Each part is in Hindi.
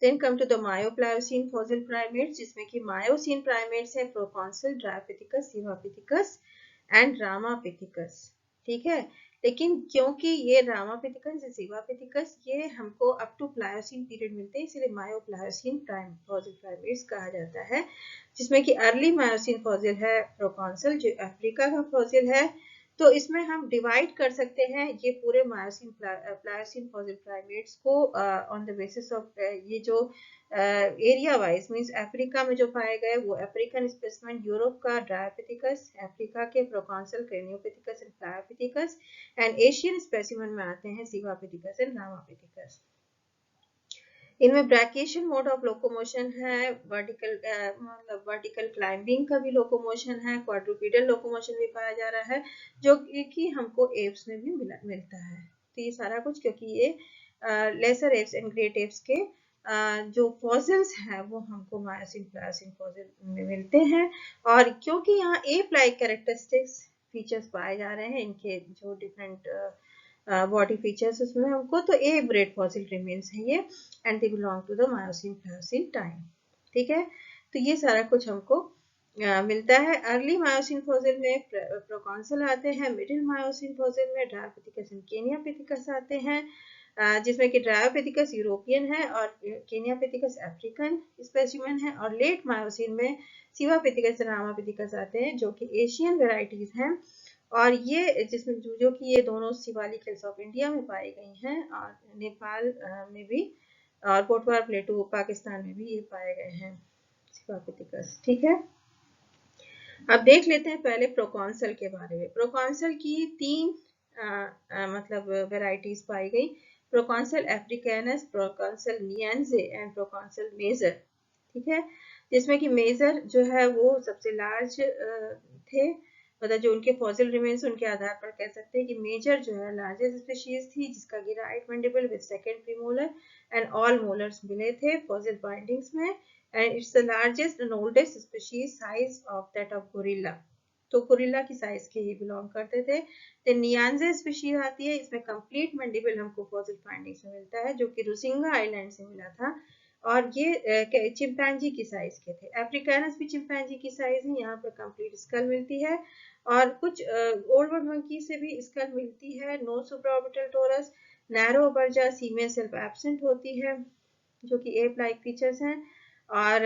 Then come to the Myopliocene fossil primates, जिसमें कि Miocene primates है Proconsul, Dryopithecus, Civapithecus and Ramapithecus. ठीक है, लेकिन क्योंकि ये Ramapithecus या Civapithecus ये हमको अप टू प्लायोसीन पीरियड मिलते हैं, इसलिए मायोप्लायोसीन फॉसिल प्राइमेट्स कहा जाता है, जिसमें कि अर्ली मायोसीन फॉसिल है Proconsul, जो अफ्रीका का फॉसिल है। तो इसमें हम डिवाइड कर सकते हैं ये पूरे मायोसिन प्लायोसिन फॉसिल प्राइमेट्स को ऑन द बेसिस ऑफ ये जो एरिया वाइज मींस अफ्रीका में जो पाए गए वो अफ्रीकन स्पेसिमेन, यूरोप का ड्रायोपिथिकस, अफ्रीका के प्रोकॉन्सल क्रेनियोपिथिकस एंड प्लायोपिथिकस, एंड एशियन स्पेसिमेन में आते हैं सिवापिथिकस एंड रामापिथिकस। इनमें ब्रैकिएशन मोड ऑफ लोकोमोशन है, मतलब वर्टिकल क्लाइंबिंग का भी लोकोमोशन है, क्वाड्रुपीडल लोकोमोशन भी पाया जा रहा है, जो कि हमको एप्स में भी मिलता है। तो ये सारा कुछ क्योंकि ये lesser apes and great apes के जो फॉसिल्स हैं वो हमको मायोसिन प्लायोसिन फॉसिल में मिलते हैं, और क्योंकि यहाँ एप लाइक कैरेक्टरिस्टिक्स फीचर्स पाए जा रहे हैं इनके जो डिफरेंट बॉडी फीचर्स उसमें हमको, तो ए ब्रेड फॉसिल रिमेन्स है ये, and they belong to the Miocene Pliocene time. ठीक है, तो ये सारा कुछ हमको मिलता है। अर्ली मायोसिन फॉसिल में प्रोकॉन्सल आते हैं, मिडिल मायोसिन फॉसिल में ड्रायोपिथिकस एंड केनियापिथिकस आते हैं, जिसमें कि ड्रायोपिथिकस यूरोपियन है और केनियापिथिकस अफ्रीकन स्पेसिमेन है, और लेट मायोसिन में सिवापिथिकस और रामापिथिकस आते हैं जो कि एशियन वेराइटीज हैं, और ये जिसमें जो कि ये दोनों शिवालिक हिल्स ऑफ इंडिया में पाई गई हैं, और नेपाल में भी, और पोटवार प्लेटू पाकिस्तान में भी ये पाए गए हैं सिवापिथिकस। ठीक है, अब देख लेते हैं पहले प्रोकॉन्सल के बारे में। प्रोकॉन्सल की तीन मतलब वेराइटीज पाई गई, प्रोकॉन्सल अफ्रीकानस, प्रोकॉन्सल नियांजे एंड प्रोकॉन्सल मेजर। ठीक है, जिसमें कि मेजर जो है वो सबसे लार्ज थे, मतलब जो उनके फॉसिल रिमेन्स उनके आधार पर कह सकते हैं कि मेजर जो है लार्जेस्ट स्पीशीज थी, जिसका कि right mandible with second premolar and all molars मिले थे फॉसिल बाइंडिंग्स में, and it's the largest and oldest species size of that of gorilla. तो गोरिल्ला की साइज के ही बिलोंग करते थे। तो नियांजे स्पीशीज आती है, इसमें कंप्लीट मैंडिबल हमको फॉसिल फाइंडिंग्स में मिलता है, जो कि रुसिंगा आइलैंड से मिला था, और ये चिंपैंजी की साइज के थे। अफ्रीकानस भी चिंपैंजी की साइज है, यहाँ पर कंप्लीट स्कल मिलती है, और कुछ ओल्ड वर्ल्ड मंकी से भी स्कल मिलती है। नो सुप्राऑर्बिटल टोरस, नैरो बर्जा, सीमेन सेल्फ एब्सेंट होती है, जो कि एप लाइक फीचर्स हैं, और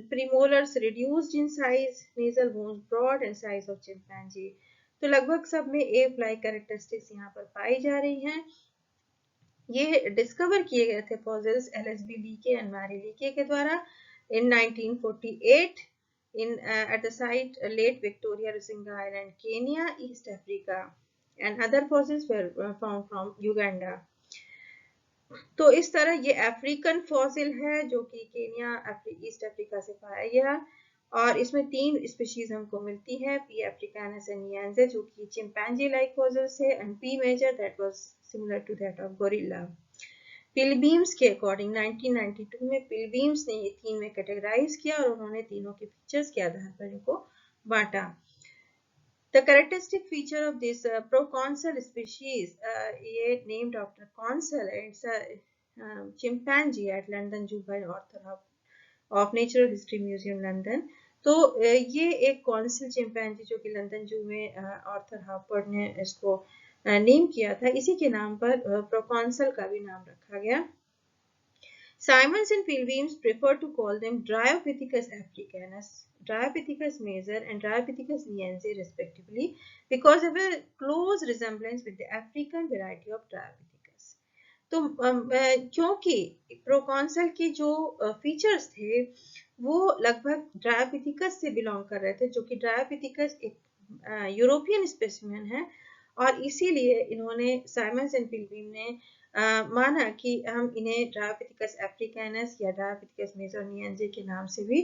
premolars reduced in size, nasal bones broad and size of chimpanzee. तो लगभग सब में एप लाइक कैरेक्टरिस्टिक्स यहाँ पर पाई जा रही हैं। ये डिस्कवर किए गए थे फॉसिल्स एलएसबी लीके एंड मैरी लीके के द्वारा इन 1948 in at the site late Victoria, Rusinga Island, Kenya, East Africa, and other fossils were found from Uganda. तो इस तरह ये अफ्रीकन फॉसिल है जो कि केनिया ईस्ट अफ्रीका से पाया गया, और इसमें तीन स्पीशीज हमको मिलती है, पी अफ्रीकानस एंड नियांजे जो कि चिंपैंजी लाइक फॉसिल्स है, and P major that was similar to that of gorilla. Pilbeam's के अकॉर्डिंग 1992 में पिलबीम्स ने ये तीन में कैटेगराइज किया, और उन्होंने तीनों के फीचर्स के आधार पर इनको बांटा। The characteristic feature of this proconsul species, named after consul, it's a chimpanzee at London Zoo by author of Natural History Museum London. तो ये एक कॉन्सल चिंपैंजी जो कि लंदन जू में ऑर्थर हार्पर्ड ने इसको नेम किया था, इसी के नाम पर प्रोकॉन्सल का भी नाम रखा गया। Simons and Pilbeams prefer to call them Dryopithecus africanus, Dryopithecus major, and Dryopithecus nianze respectively, because of a close resemblance with the African variety of Dryopithecus. तो क्योंकि प्रोकॉन्सल के जो फीचर्स थे वो लगभग ड्रायोपिथिकस से बिलोंग कर रहे थे, जो कि ड्रायोपिथिकस एक यूरोपियन स्पेसिमेन है, और इसीलिए इन्होंने साइमन्स एंड पिलबीम ने माना कि हम इन्हें ड्रायोपिथिकस अफ्रीकानस या ड्रायोपिथिकस मेजर नियांजे के नाम से भी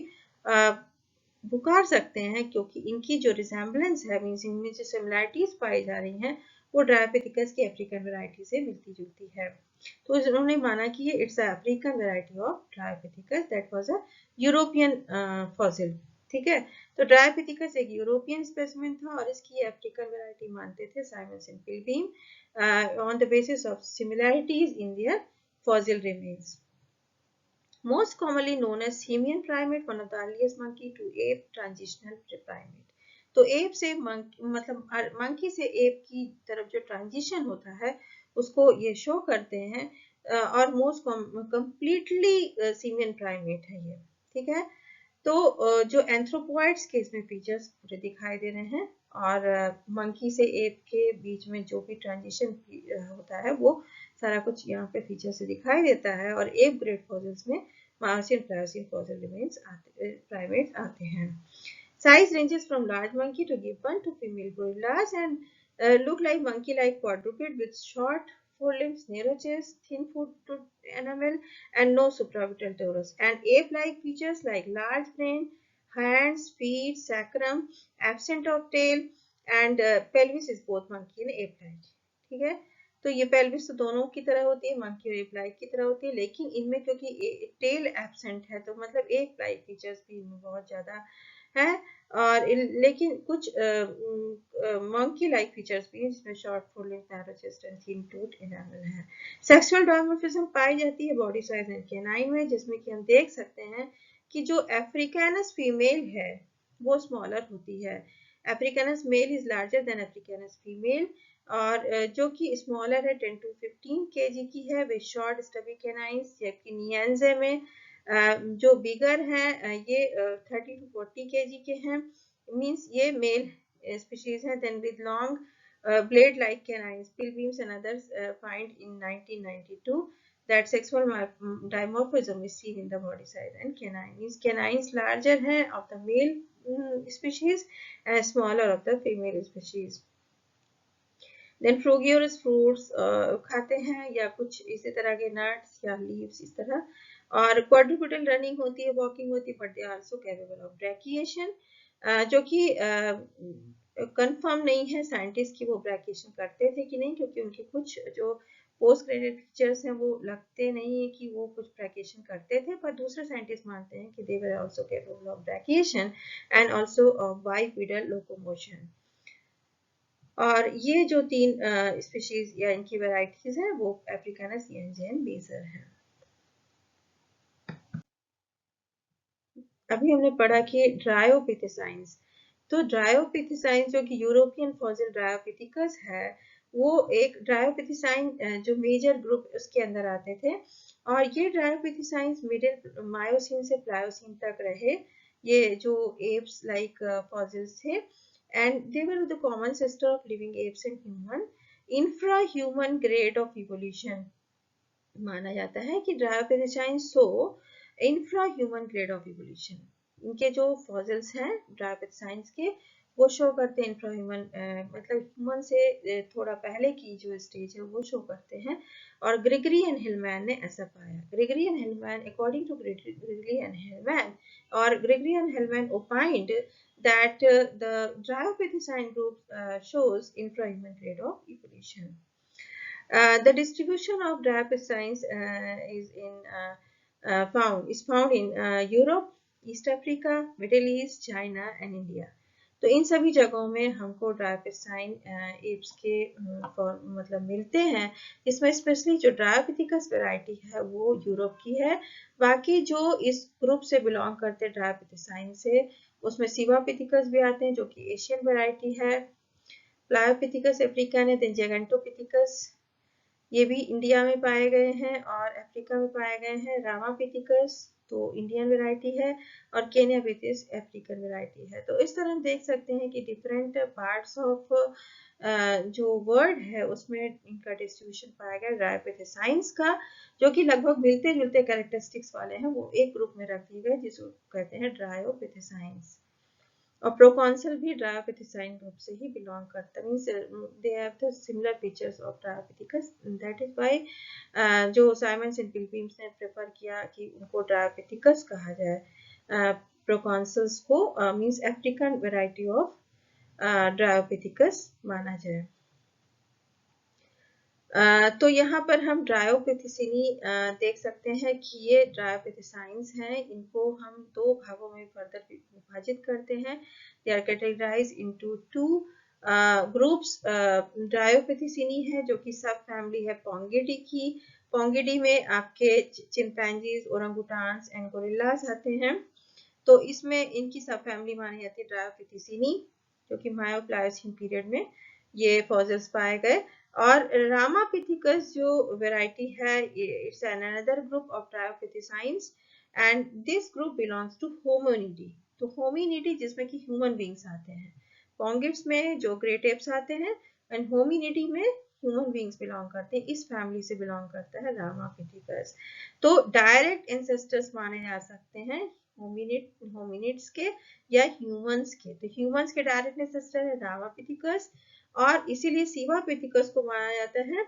पुकार सकते हैं, क्योंकि इनकी जो रिसेम्बलेंस है, मींस इनमें जो सिमिलैरिटीज पाई जा रही हैं वो ड्रायोपिथिकस की अफ्रीकन वैरायटी से मिलती जुलती है। तो उन्होंने माना कि ये it's African variety of Dryopithecus that was a European fossil. ठीक है, तो ड्रायोपिथिकस एक यूरोपियन स्पेसिमेन था, और इसकी अफ्रीकन वैरायटी मानते थे Simons and Pilbeam on the basis of similarities in their fossil remains. Most commonly known as simian primate, one of the earliest monkey to ape transitional primate. तो एप से मतलब मंकी से एप की तरफ जो ट्रांजिशन होता है उसको ये शो करते हैं, और मोस्ट कंप्लीटली सीमियन प्राइमेट है ये, ठीक है। तो जो एंथ्रोपॉइड्स के इसमें फीचर्स पूरे दिखाई दे रहे हैं, और मंकी से एप के बीच में जो भी ट्रांजिशन होता है वो सारा कुछ यहाँ पे फीचर से दिखाई देता है, और एप ग्रेड फॉसिल्स में myosin Pliocene fossil remains primates आते हैं। Size ranges from large monkey to give birth to female gorillas and look like monkey-like quadruped with short forelimbs, narrow chest, thin foot to enamel, and no supraorbital torus. And ape-like features like large brain, hands, feet, sacrum, absent of tail, and pelvis is both monkey and ape-like. ठीक है, तो ये पेल्विस तो दोनों की तरह होती है, मंकी और एप लाइक की तरह होती है, लेकिन इनमें क्योंकि टेल एब्सेंट है तो मतलब एप लाइक फीचर्स भी इनमें बहुत ज्यादा है, और लेकिन कुछ मंकी लाइक फीचर्स भी हैं जिसमें short forelimbs, narrow chest and thin tooth enamel है। सेक्सुअल डायमॉर्फिज्म पाई जाती है बॉडी साइज एंड कैनाइन में, जिसमें कि हम देख सकते हैं कि जो अफ्रीकानस फीमेल है वो स्मॉलर होती है। Africanus male is larger than africanus female, और जो कि स्मॉलर है 10 to 15 kg की है विद शॉर्ट स्टबी कैनाइन्स, जबकि नियंजे में जो बिगर हैं ये 30 to 40 kg के हैं, मींस ये मेल स्पीशीज है। Then with long blade like canines, pilbeams and others find in 1992 that sexual dimorphism is seen in the body size and canine, means canines larger है of the male species and smaller of the female species. Then frugivorous fruits खाते हैं या कुछ इसी तरह के नट्स या लीव्स इस तरह, और क्वाड्रुपेडल रनिंग होती है, वॉकिंग होती है, but they are also capable of brachiation, जो कि कंफर्म नहीं है साइंटिस्ट की वो ब्रैकिएशन करते थे कि नहीं, क्योंकि उनके कुछ जो पोस्ट ग्रेडेड फीचर्स हैं वो लगते नहीं है कि वो कुछ ब्रैकिएशन करते थे, पर दूसरे साइंटिस्ट मानते हैं कि they were also capable of brachiation and also of bipedal locomotion. और ये जो तीन स्पीशीज या इनकी वैरायटीज हैं वो अफ्रीकानस, नियंजे एंड बेसर हैं। अभी हमने पढ़ा कि ड्रायोपिथेसाइंस, तो ड्रायोपिथेसाइंस जो कि यूरोपियन फॉसिल ड्रायोपिथिकस है, वो एक ड्रायोपिथेसाइन जो मेजर ग्रुप उसके अंदर आते थे, और ये ड्रायोपिथेसाइंस मिडिल मायोसिन से प्लायोसिन तक रहे, ये जो एप्स लाइक फॉसिल्स थे, and they were the common ancestor of living apes and human. Infra-human grade of evolution माना जाता है कि ड्रायोपिथेसाइंस सो इंफ्रा-ह्यूमन ग्रेड ऑफ इवोल्यूशन, इनके जो फॉसिल्स हैं ड्रायोपिथेसाइंस के वो शो करते हैं इंफ्रा ह्यूमन, मतलब ह्यूमन से थोड़ा पहले की जो स्टेज है वो शो करते हैं, और ग्रेगरी एंड हिलमैन ने ऐसा पाया। Gregory and Hillman, according to Gregory and Hillman, और Gregory and Hillman opined that the Dryopithecine group shows infrahuman grade of evolution. The distribution of Dryopithecines is found in Europe, East Africa, Middle East, China and India. तो इन सभी जगहों में हमको ड्रायोपिथेसाइन एप्स के मतलब मिलते हैं, इसमें स्पेशली जो ड्रायोपिथिकस वैरायटी है वो यूरोप की है, बाकी जो इस ग्रुप से बिलोंग करते हैं ड्रायोपिथेसाइन से उसमें सिवापिथिकस भी आते हैं जो कि एशियन वैरायटी है, प्लायोपिथिकस अफ्रीकन है, देन जैगेंटोपिथिकस ये भी इंडिया में पाए गए हैं और अफ्रीका में पाए गए हैं, रामापिथिकस तो इंडियन वैरायटी है, और केनियापिथिस अफ्रीकन वैरायटी है। तो इस तरह हम देख सकते हैं कि डिफरेंट पार्ट्स ऑफ जो वर्ड है उसमें इनका डिस्ट्रीब्यूशन पाया गया ड्रायोपिथेसाइंस का, जो कि लगभग मिलते जुलते कैरेक्टरिस्टिक्स वाले हैं, वो एक ग्रुप में रख दिए गए जिसको कहते हैं ड्रायोपिथेसाइंस। और प्रोकॉन्सल भी ड्रायोपिथेसाइन ग्रुप से ही बिलोंग करता है, means they have the similar features of Dryopithecus, that is why जो साइमंस एंड पिलग्रिम्स ने प्रेफर किया कि उनको ड्रायोपिथिकस कहा जाए, प्रोकॉन्सल्स को means African variety of Dryopithecus माना जाए। तो यहाँ पर हम ड्रायोपिथिसिनी देख सकते हैं कि ये ड्रायोपिथिसाइंस हैं, इनको हम दो भागों में फर्दर विभाजित करते हैं। They are categorized into two groups. Dryopithecinae है जो कि सब फैमिली है पोंगिडी की, पोंगिडी में आपके चिंपैंजीज, ओरंगुटान्स एंड गोरिल्लास आते हैं। तो इसमें इनकी सब फैमिली मानी जाती है ड्रायोपिथिसिनी, जो कि मायोप्लायोसीन पीरियड में ये फॉसिल्स पाए गए। और रामापिथिकस जो वैरायटी है, it's another group of dryopithecines and this group belongs to Hominidae. तो होमिनिडी जिसमें कि ह्यूमन बींग्स आते हैं, पोंगिड्स में जो ग्रेट एप्स आते हैं एंड होमिनिडी में ह्यूमन बींग्स बिलोंग करते हैं। इस फैमिली से बिलोंग करता है रामापिथिकस। तो डायरेक्ट एंसेस्टर्स माने जा सकते हैं होमिनिड्स के या ह्यूमंस के। तो ह्यूमंस के डायरेक्ट एंसेस्टर है रामापिथिकस, और इसीलिए सिवापिथिकस को माना जाता है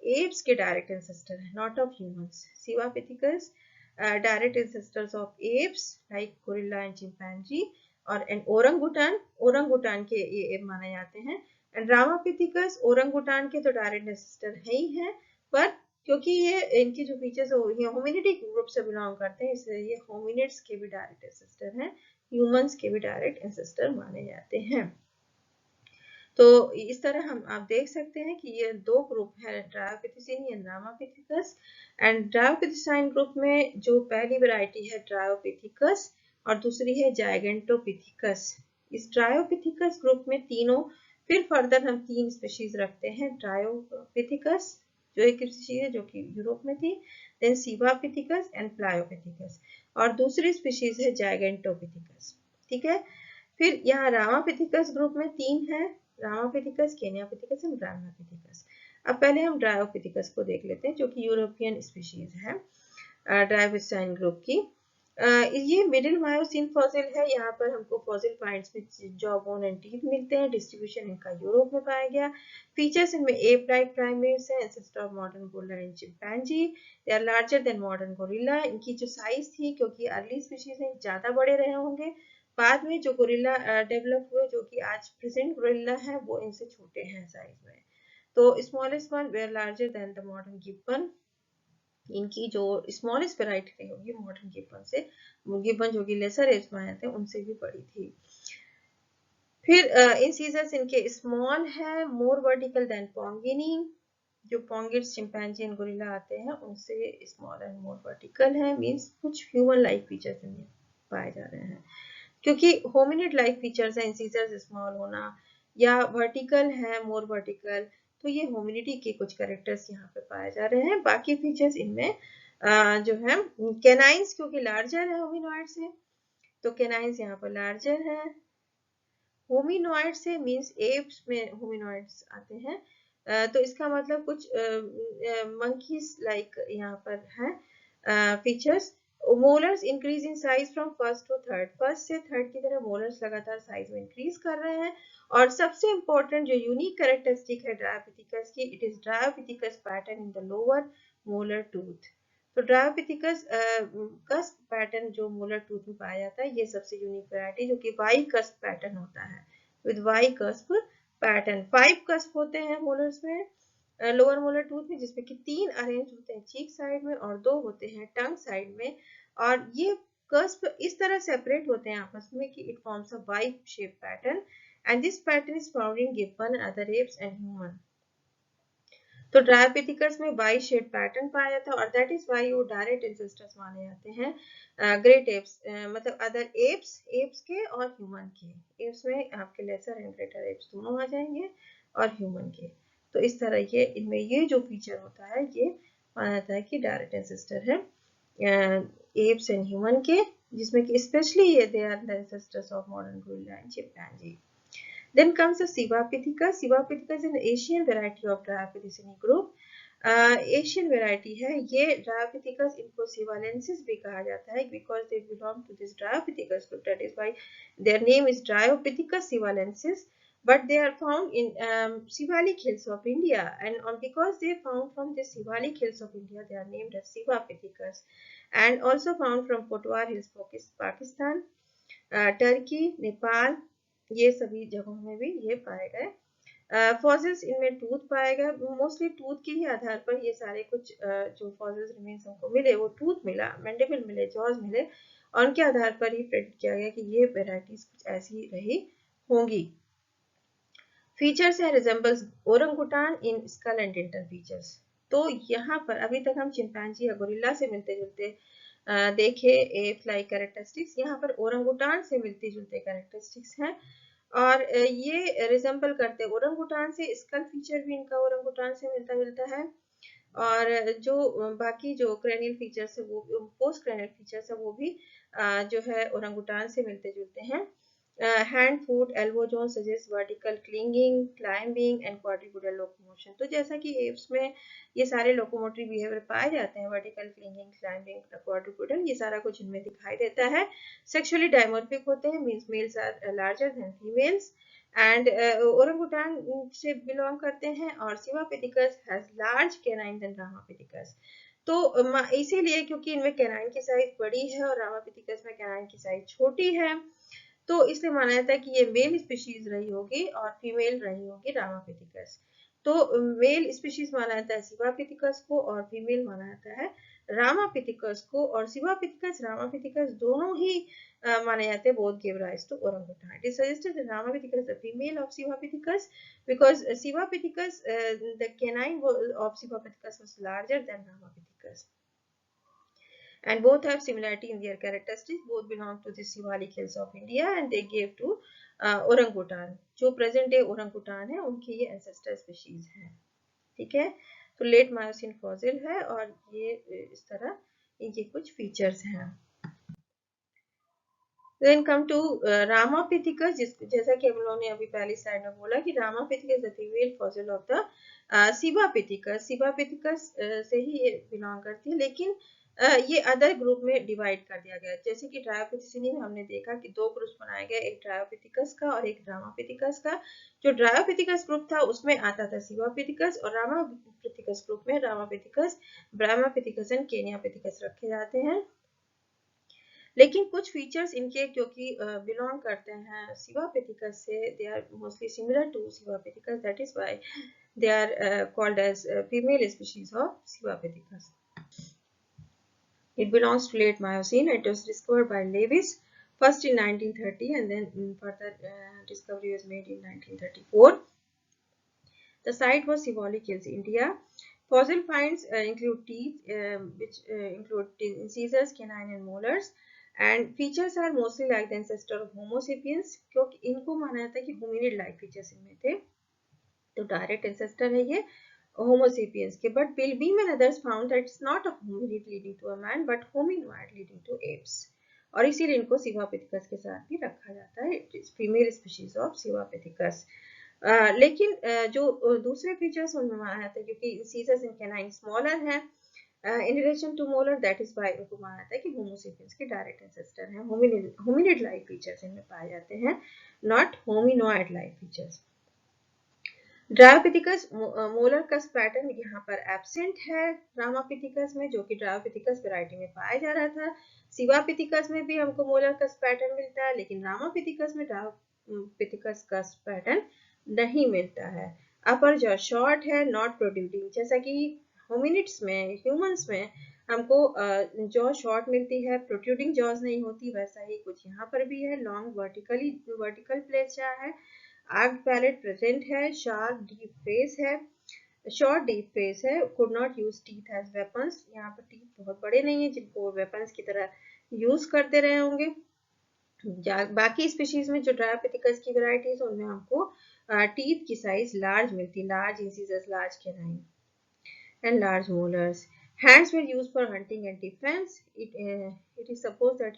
एप्स के डायरेक्ट एंसेस्टर है, not of humans. Sivapithecus direct ancestors of apes like gorilla and chimpanzee, और एन ओरंगुटान के ये एप माने जाते हैं। एंड रामापिथिकस ओरंगुटान के तो डायरेक्ट एंसेस्टर है ही है, पर क्योंकि ये इनके जो फीचर्स होमिनिडी ग्रुप से बिलोंग करते हैं, इसलिए ये होमिनिड्स के भी डायरेक्ट एंसेस्टर हैं, ह्यूमंस के भी डायरेक्ट एंसेस्टर माने जाते हैं। तो इस तरह हम आप देख सकते हैं कि ये दो ग्रुप है, ड्रायोपिथिसिनी एंड रामापिथिकस। एंड ड्रायोपिथिसाइन ग्रुप में जो पहली वैरायटी है ड्रायोपिथिकस और दूसरी है जाइगेंटोपिथिकस। इस ड्रायोपिथिकस ग्रुप में तीनों, फिर फर्दर हम तीन स्पीशीज रखते हैं। ड्रायोपिथिकस जो एक स्पीशीज है जो कि यूरोप में थी, देन सिवापिथिकस एंड प्लायोपिथिकस, और दूसरी स्पीशीज है जाइगेंटोपिथिकस। ठीक है, फिर यहाँ रामापिथिकस ग्रुप में तीन है, रामापिथिकस, केनियापिथिकस एंड ब्राह्मणापिथिकस। अब पहले हम ड्रायोपिथिकस को देख लेते हैं, जो कि यूरोपियन स्पीशीज है ड्रायोपिथिसाइन ग्रुप की। ये मिडिल मायोसिन फॉसिल है। यहाँ पर हमको फॉसिल पॉइंट्स में जॉ बोन एंड टीथ मिलते हैं। डिस्ट्रीब्यूशन इनका यूरोप में पाया गया। फीचर्स इनमें एप लाइक प्राइमेट्स है, ancestor of modern gorilla and chimpanzee. They are larger than modern gorilla. इनकी जो साइज थी, क्योंकि अर्ली स्पीशीज है, ज्यादा बड़े रहे होंगे। बाद में जो गोरिल्ला डेवलप हुए, जो कि आज प्रेजेंट गोरिल्ला है, वो इनसे छोटे हैं साइज में। तो smallest one were larger than the modern gibbon. इनकी जो स्मॉलेस्ट वैरायटी रही होगी मॉडर्न गिब्बन से, गिब्बन जो कि लेसर एज में आए थे, उनसे भी बड़ी थी। फिर इंसीजर्स इनके स्मॉल है, मोर वर्टिकल देन पोंगिनी। जो पोंगिड्स, चिंपैंजी एंड गोरिल्ला आते हैं, उनसे स्मॉल एंड मोर वर्टिकल है, मींस कुछ ह्यूमन लाइक फीचर्स इनमें पाए जा रहे हैं। क्योंकि होमिनिड लाइक फीचर्स है, इंसीजर्स स्मॉल होना या वर्टिकल है, मोर वर्टिकल, तो ये होमिनिटी के कुछ कैरेक्टर्स यहाँ पे पाए जा रहे हैं। बाकी फीचर्स इनमें जो है कैनाइंस, क्योंकि लार्जर है होमिनॉइड से, तो कैनाइंस यहाँ पर लार्जर है। होमिनॉइड से मींस एप्स में होमिनॉइड्स आते हैं, तो इसका मतलब कुछ मंकीज लाइक यहाँ पर है features. Molars increase in size from first to third, first से थर्ड की तरह मोलर्स लगातार साइज में इंक्रीज कर रहे हैं। और सबसे इंपॉर्टेंट जो यूनिक कैरेक्टरिस्टिक है ड्रायोपिथिकस की, it is Dryopithecus pattern in the lower molar tooth. तो ड्रायोपिथिकस कस्प पैटर्न जो मोलर टूथ में पाया जाता है, ये सबसे यूनिक वैरायटी, जो कि वाई कस्प पैटर्न होता है, with Y cusp pattern. 5 cusp होते हैं मोलर्स में, लोअर मोलर टूथ में, जिसमें कि 3 अरेंज होते हैं चीक साइड में और 2 होते हैं टंग साइड में। और ये कस्प इस तरह सेपरेट होते हैं आपस में कि it forms a Y shape pattern, and this pattern is found in gibbon, other apes and human. तो ड्रायोपिथिकस में वाई शेड पैटर्न पाया जाता है, और दैट इज वाई वो डायरेक्ट एंसेस्टर्स माने जाते हैं ग्रेट एप्स, मतलब अदर एप्स के और ह्यूमन के। एप्स में आपके लेसर एंड ग्रेटर एप्स दोनों आ जाएंगे, और ह्यूमन के। तो इस तरह ये इनमें ये जो फीचर होता है, ये माना जाता है कि डायरेक्ट एंसेस्टर है एप्स एंड ह्यूमन के, जिसमें कि स्पेशली ये they are the ancestors of modern gorilla and chimpanzee. Then comes the Sivapitheca. Sivapitheca is an Asian variety of Dryopithecine group. Asian variety है ये। Dryopithecus इनको Sivalensis भी कहा जाता है, because they belong to this Dryopithecus group. That is why their name is Dryopithecus sivalensis. But they are found in Sivalik hills of India, and because they are found from the Sivalik hills of India, they are named as Sivapithecus. And also found from Potwar hills, Pakistan, Turkey, Nepal, ये सभी जगहों में भी ये पाए गए। फॉसिल्स इनमें टूथ पाए गए, मोस्टली टूथ के ही आधार पर ये सारे कुछ जो फॉसिल्स रिमेन्स हमको मिले, वो टूथ मिला, मैंडिबल मिले, जॉज मिले, और उनके आधार पर ही प्रेडिक्ट किया गया कि ये वेराइटीज कुछ ऐसी रही होंगी। फीचर्स है, resembles orangutan in school and dental features. तो यहाँ पर अभी तक हम चिंपैंजी या गोरिल्ला से मिलते जुलते देखे एप लाइक कैरेक्टरिस्टिक्स, यहाँ पर ओरंगुटान से मिलते जुलते कैरेक्टरिस्टिक्स हैं और ये रिजेंबल करते हैं ओरंगुटान से। स्कल फीचर भी इनका ओरंगुटान से मिलता जुलता है और जो बाकी जो क्रेनियल फीचर्स है वो पोस्ट क्रेनियल फीचर्स है वो भी जो है ओरंगुटान से मिलते जुलते हैं। Hand foot elbow zone suggest vertical clinging climbing and quadrupedal locomotion. तो जैसा कि एप्स में ये सारे लोकोमोटरी बिहेवियर पाए जाते हैं, वर्टिकल क्लिंगिंग क्लाइंबिंग क्वाड्रिपिडल, ये सारा कुछ इनमें दिखाई देता है। सेक्सुअली डायमॉर्फिक होते हैं, means males are larger than females and orangutan से बिलोंग करते हैं और Sivapithecus has large canine than Ramapithecus. तो इसीलिए क्योंकि इनमें कैनाइन की साइज बड़ी है और रामापिथिकस में कैनाइन की साइज छोटी है, तो इसलिए माना जाता है कि ये मेल स्पीशीज रही होगी और फीमेल रही होगी रामापिथिकस। तो मेल स्पीशीज माना जाता है सिवापिथिकस को और फीमेल माना जाता है रामापिथिकस को, और सिवापिथिकस रामापिथिकस दोनों ही माने जाते हैं both gave rise to orangutan. It is suggested that Ramapithecus is the female of Sivapithecus because Sivapithecus, the canine of Sivapithecus was larger than Ramapithecus. And both have similarity in their characteristics. Both belong to the Sivalik hills of India and they gave to orangutan. जो present day orangutan है उनकी ये ancestor species है, ठीक है। तो लेट मायोसिन फॉसिल है और ये इस तरह इनके कुछ फीचर्स हैं। Then come to Ramapithecus, जैसा कि हम लोगों ने अभी पहली स्लाइड में बोला कि Ramapithecus is the female fossil of the Sivapithecus. Sivapithecus से ही ये बिलोंग करती है, लेकिन ये अदर ग्रुप में डिवाइड कर दिया गया। जैसे कि ड्रायोपिथिसिनी में हमने देखा कि दो ग्रुप्स बनाए गए, एक ड्रायोपिथिकस का और एक रामापिथिकस का। जो ड्रायोपिथिकस ग्रुप था उसमें आता था सिवापिथिकस और रामापिथिकस ग्रुप में रामापिथिकस, ब्राह्मापिथिकस एंड केनियापिथिकस रखे जाते हैं। लेकिन कुछ फीचर्स इनके जो कि बिलोंग करते हैं सिवापिथिकस से, they are mostly similar to Sivapithecus, that is why they are called as female species of Sivapithecus. It belongs to late Miocene. It was discovered by Lewis first in 1930 and then further discovery was made in 1934. The site was Sivalik Hills, India. Fossil finds include teeth, which include incisors, canine and molars. And features are mostly like the ancestor of Homo sapiens, क्योंकि इनको माना जाता है कि hominid like features इनमें थे, तो direct ancestor है ये Homo sapiens के. But Pilbeam and others found that it's not a hominid leading to a man, but hominoid leading to apes. और इसीलिए इनको सिवापिथिकस के साथ भी रखा जाता है. It is female species of सिवापिथिकस. लेकिन जो दूसरे फीचर्स उनमें माना जाता है क्योंकि इंसिजर्स इन कैनाइन स्मॉलर हैं in relation to molar, that is why उनको माना जाता है कि होमो सेपियंस के डायरेक्ट एंसेस्टर हैं. होमिनिड लाइक फीचर्स इनमें पाए जाते हैं, not hominoid like features. Dryopithecus molar cusp pattern यहाँ पर एब्सेंट है रामापिथिकस में, जो कि ड्रायोपिथिकस वैरायटी में पाया जा रहा था. सिवापिथिकस में भी हमको मोलर कस पैटर्न मिलता है, लेकिन रामापिथिकस में ड्रायोपिथिकस कस पैटर्न नहीं मिलता है. अपर जॉ शॉर्ट है, नॉट प्रोड्यूटिंग. जैसा कि होमिनिड्स में, ह्यूमंस में हमको जॉ शॉर्ट मिलती है, प्रोट्रूडिंग जॉज नहीं होती, वैसा ही कुछ यहाँ पर भी है. लॉन्ग वर्टिकल प्लेस जॉ है, आर्क्ड पैलेट प्रेजेंट है, शार्प डीप फेस है, शॉर्ट डीप फेस है. Could not use teeth as weapons. यहाँ पर टीथ बहुत बड़े नहीं है जिनको वेपन्स की तरह यूज करते रहे होंगे. बाकी स्पीशीज में जो ड्रायोपिथिकस की वैरायटीज उनमें हमको टीथ की साइज लार्ज मिलती, large incisors, large canine and large molars. Hands were used for hunting and defense. It is supposed that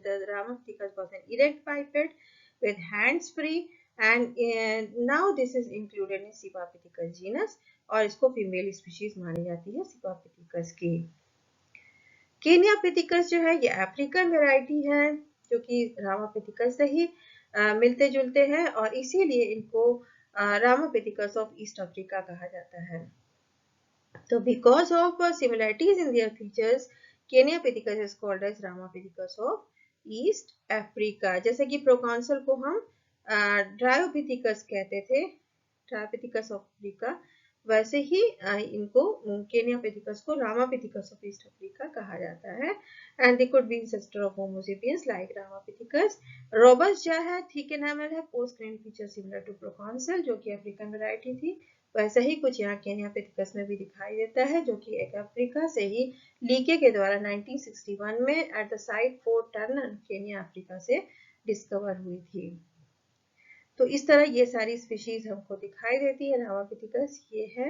the Ramapithecus was an erect biped with hands free, and now this is included in Sivapithecus genus और इसको फीमेल स्पीशीज मानी जाती है Sivapithecus की. केनियापिथिकस जो है ये अफ्रीकन वैरायटी है जो कि रामापिथिकस से ही मिलते जुलते हैं और इसीलिए इनको रामापिथिकस ऑफ ईस्ट अफ्रीका कहा जाता है. So because of similarities in their features, Keniapithecus is called as Ramapithecus of East Africa. जैसे कि प्रोकॉन्सल को हम ड्रायोपिथिकस कहते थे, ड्रायोपिथिकस ऑफ अफ्रीका, वैसे ही इनको केनियापिथिकस को रामापिथिकस ऑफ ईस्ट अफ्रीका कहा जाता है. And they could be ancestor of Homo sapiens like Ramapithecus. Robust जो है, थिक एनामल है, post grain feature similar to Proconsul जो कि अफ्रीकन वैरायटी थी. वैसा ही कुछ यहाँ केनियापिथेकस में भी दिखाई देता है, जो कि एक अफ्रीका से ही लीके के द्वारा 1961 में at the site fort Turner Kenya Africa से डिस्कवर हुई थी। तो इस तरह ये सारी स्पीशीज हमको दिखाई देती है। रामापिथिकस ये है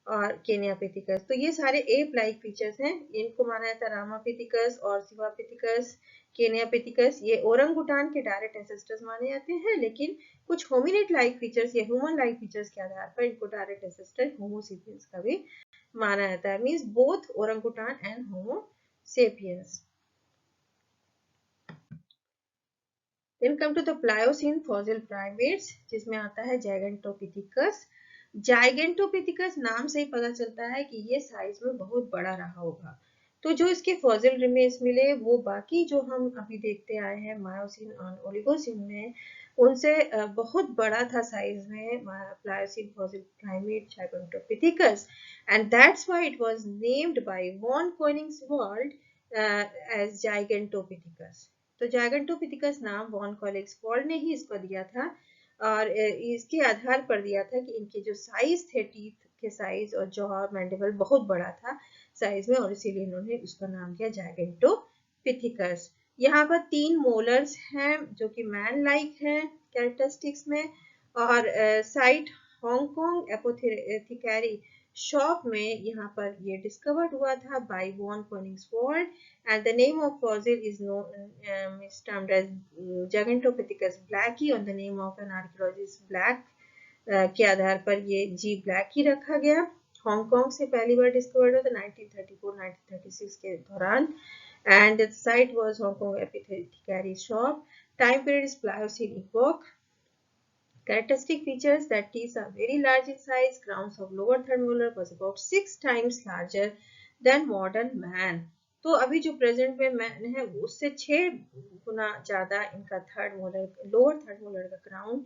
और केनियापिथिकस। तो ये सारे एप लाइक फीचर्स हैं, इनको माना जाता है रामापिथिकस और सिवापिथिकस, केनियापिथिकस। ये ओरंगुटान के डायरेक्ट एंसेस्टर्स माने जाते हैं, लेकिन कुछ होमिनिड लाइक फीचर्स या ह्यूमन लाइक फीचर्स के आधार पर इनको डायरेक्ट एंसेस्टर होमो सेपियंस का भी माना जाता है, means both orangutan and homo sapiens. Then come to the Pliocene fossil primates, जिसमें आता है Gigantopithecus। Gigantopithecus नाम से ही पता चलता है कि ये साइज में बहुत बड़ा रहा होगा। तो जो इसके फॉसिल रिमेन्स मिले वो बाकी जो हम अभी देखते आए हैं मायोसिन और ओलिगोसिन में, उनसे बहुत बड़ा था साइज में Pliocene fossil primate Gigantopithecus, and that's why it was named by von Koenigswald as Gigantopithecus। तो जाइगेंटोपिथिकस नाम वॉन कोनिग्सवॉल्ड ने ही इसको दिया था, और इसके आधार पर दिया था कि इनके जो साइज थे, टीथ के साइज और जॉ मैंडिबल बहुत बड़ा था साइज में, और इसीलिए इन्होंने उसका नाम दिया जाइगेंटोपिथिकस। यहाँ पर 3 मोलर्स हैं जो कि मैन लाइक हैं कैरेक्टरिस्टिक्स में, और साइट हांगकांग एपोथेकेरी शॉप में यहाँ पर ये डिस्कवर्ड हुआ था by von Koenigswald, and the name of fossil is known is termed as Gigantopithecus blacki on the name of an archaeologist Black, के आधार पर ये जी ब्लैक ही रखा गया। हांगकांग से पहली बार डिस्कवर्ड हुआ था 1934-1936 के दौरान, and the site was Hong Kong Epithecary shop. Time period is Pliocene epoch. Characteristic features that teeth are very large in size. Crowns of lower third molar was about 6 times larger than modern man. तो अभी जो प्रेजेंट में मैन है उससे 6 गुना ज्यादा इनका third molar, lower third molar का crown,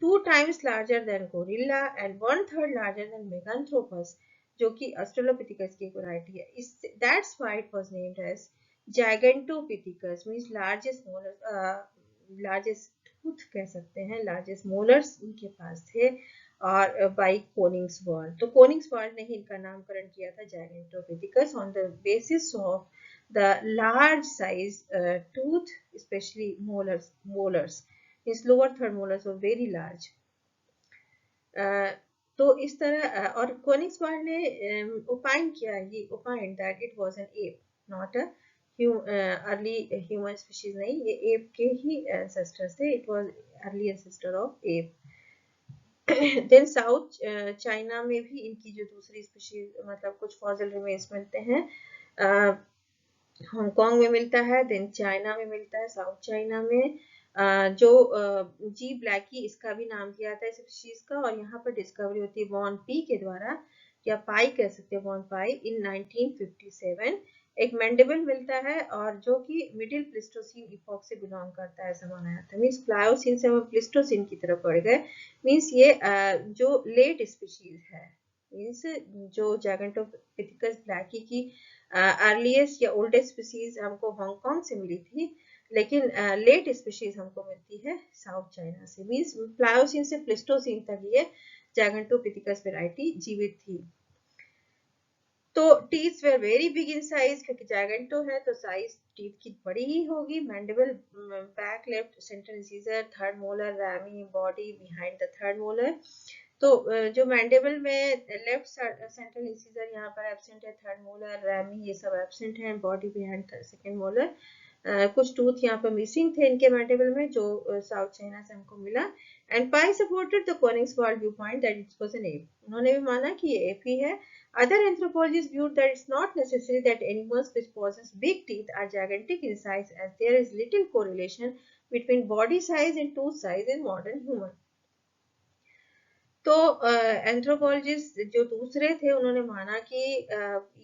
2 times larger than gorilla and 1/3 larger than Meganthropus, जो कि Australopithecus की एक वैरायटी है। इस that's why it was named as Gigantopithecus, means largest molar, largest tooth कह सकते हैं, लार्जेस्ट मोलर्स इनके पास थे, और बाई कोनिग्सवॉल्ड। तो कोनिग्सवॉल्ड ने ही इनका नामकरण किया था Gigantopithecus on the basis of the large size tooth, specially molars इस lower third molars were very large. तो इस तरह और कोनिग्सवॉल्ड ने ओपाइन किया, ये opine that it was an ape not a early human species, नहीं, ये एप के ही एंसेस्टर्स थे, it was early ancestor of ape. Then south China में भी इनकी जो दूसरी स्पीशीज, मतलब कुछ फॉसिल रिमेन्स मिलते हैं, हांगकांग में मिलता है, देन चाइना में मिलता है, साउथ चाइना में, जो जी ब्लैकी इसका भी नाम दिया था इस स्पीशीज का, और यहाँ पर डिस्कवरी होती है वॉन पी के द्वारा, या पाई कह सकते हैं, वॉन पाई, इन 1957। एक मैंडिबल मिलता है, और जो कि मिडिल प्लिस्टोसीन इपॉक से बिलोंग करता है ऐसा माना जाता है, मीन्स प्लायोसीन से हम प्लिस्टोसीन की तरफ बढ़ गए, मीन्स ये जो लेट स्पीशीज है, मीन्स जो जाइगेंटोपिथिकस ब्लैकी की अर्लीस्ट या ओल्डेस्ट स्पीशीज हमको हांगकांग से मिली थी, लेकिन लेट स्पीशीज हमको मिलती है साउथ चाइना से, मीन्स प्लायोसीन से प्लिस्टोसीन तक ये जाइगेंटोपिथिकस वैरायटी जीवित थी। तो teeth were very big in size, क्योंकि जाइगेंटो है तो साइज टीथ की बड़ी ही होगी। Mandible, back left central incisor, third molar, ramie body behind the third molar. तो जो मैंडिबल में लेफ्ट सेंट्रल इंसिजर यहाँ पर एब्सेंट है, थर्ड मोलर, रैमी ये सब एब्सेंट है, बॉडी बिहाइंड सेकेंड मोलर। कुछ टूथ यहाँ पर मिसिंग थे इनके मैंडिबल में, जो साउथ चाइना से हमको मिला। And Pei supported the Koenigswald view point that it was an ape, उन्होंने भी माना कि ये एप ही है। Other anthropologists viewed that it's not necessary that animals which possess big teeth are gigantic in size, as there is little correlation between body size and tooth size in modern human. तो एंथ्रोपोलॉजिस्ट जो दूसरे थे उन्होंने माना कि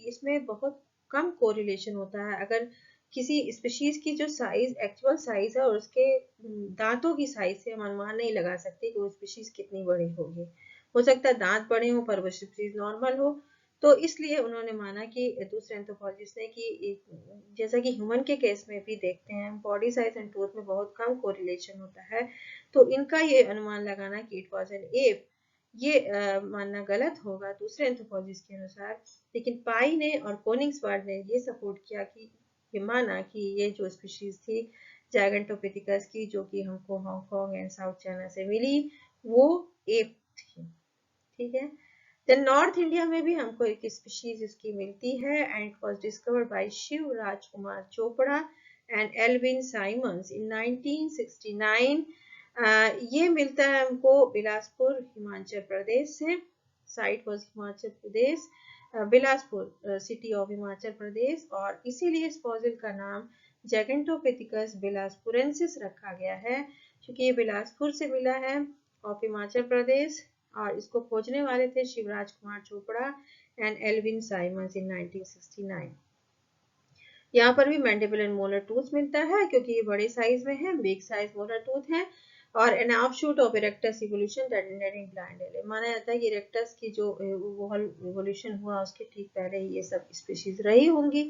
इसमें बहुत कम कोरिलेशन होता है, अगर किसी स्पीशीज की जो साइज, एक्चुअल साइज है, और उसके दांतों की साइज से हम अनुमान नहीं लगा सकते कि वो स्पीशीज कितनी बड़ी होगी। हो सकता है दांत बड़े हो पर वो स्पीशीज नॉर्मल हो। तो इसलिए उन्होंने माना कि दूसरे एंथ्रोपोलॉजिस्ट ने कि जैसा कि ह्यूमन के केस में भी देखते हैं, बॉडी साइज एंड टूथ में बहुत कम कोरिलेशन होता है, तो इनका ये अनुमान लगाना कि इट वाज एन एप ये मानना गलत होगा दूसरे एंथ्रोपोलॉजिस्ट के अनुसार, लेकिन पाई ने और कोनिग्सबर्ग ने ये सपोर्ट किया कि ये माना कि ये जो स्पीशीज थी जैगेंटोपिथिकस की, जो कि हमको हांगकांग एंड साउथ चाइना से मिली, वो एप थी। ठीक है, देन नॉर्थ इंडिया में भी हमको एक स्पीशीज इसकी मिलती है and it was discovered by Shiv Rajkumar Chopra and Elwyn Simons in 1969। ये मिलता है हमको बिलासपुर हिमाचल प्रदेश से। Site was Himachal Pradesh, Bilaspur city of Himachal Pradesh, और इसीलिए इस फॉसिल का नाम जैगेंटोपिथिकस बिलासपुरेंसिस रखा गया है, क्योंकि ये बिलासपुर से मिला है ऑफ हिमाचल प्रदेश, और इसको खोजने वाले थे Shivraj Kumar Chopra and Elwyn Simons in 1969। यहाँ पर भी मैंडिबल एंड मोलर टूथ मिलता है, क्योंकि ये बड़े साइज में है, बिग साइज मोलर टूथ है, और an offshoot of erectus evolution that ended in plant एले। माना जाता है कि इरेक्टस की जो इवोल्यूशन हुआ उसके ठीक पहले ही ये सब स्पीशीज रही होंगी,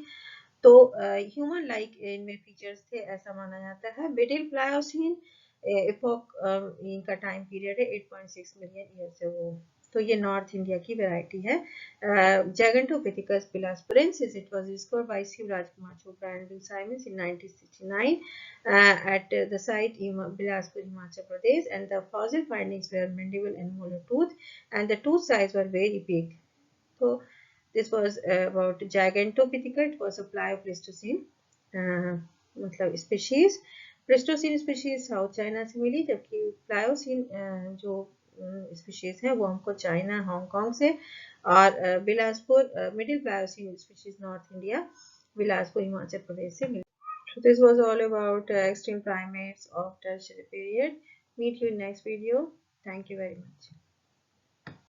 तो ह्यूमन लाइक इनमें फीचर्स थे, ऐसा माना जाता है। मिडिल प्लायोसीन एपोक इनका टाइम पीरियड है 8.6 मिलियन ईयर से वो। तो ये नॉर्थ इंडिया की वैरायटी है Gigantopithecus bilaspurensis. It was discovered by Shivraj Kumar Chopra and Bill Simons in 1969 at the site Bilaspur, Himachal Pradesh, and the fossil findings were mandible and molar tooth, and the tooth size were very big. So this was about Gigantopithecus. It was a Pleistocene मतलब species. Pleistocene species south China से मिली, जबकि प्लायोसीन जो स्पीशीज है वो हमको चाइना हांगकांग से, और Bilaspur middle Pliocene species north India Bilaspur Himachal Pradesh से मिली। So this was all about extinct primates of tertiary period. Meet you in next video. Thank you very much.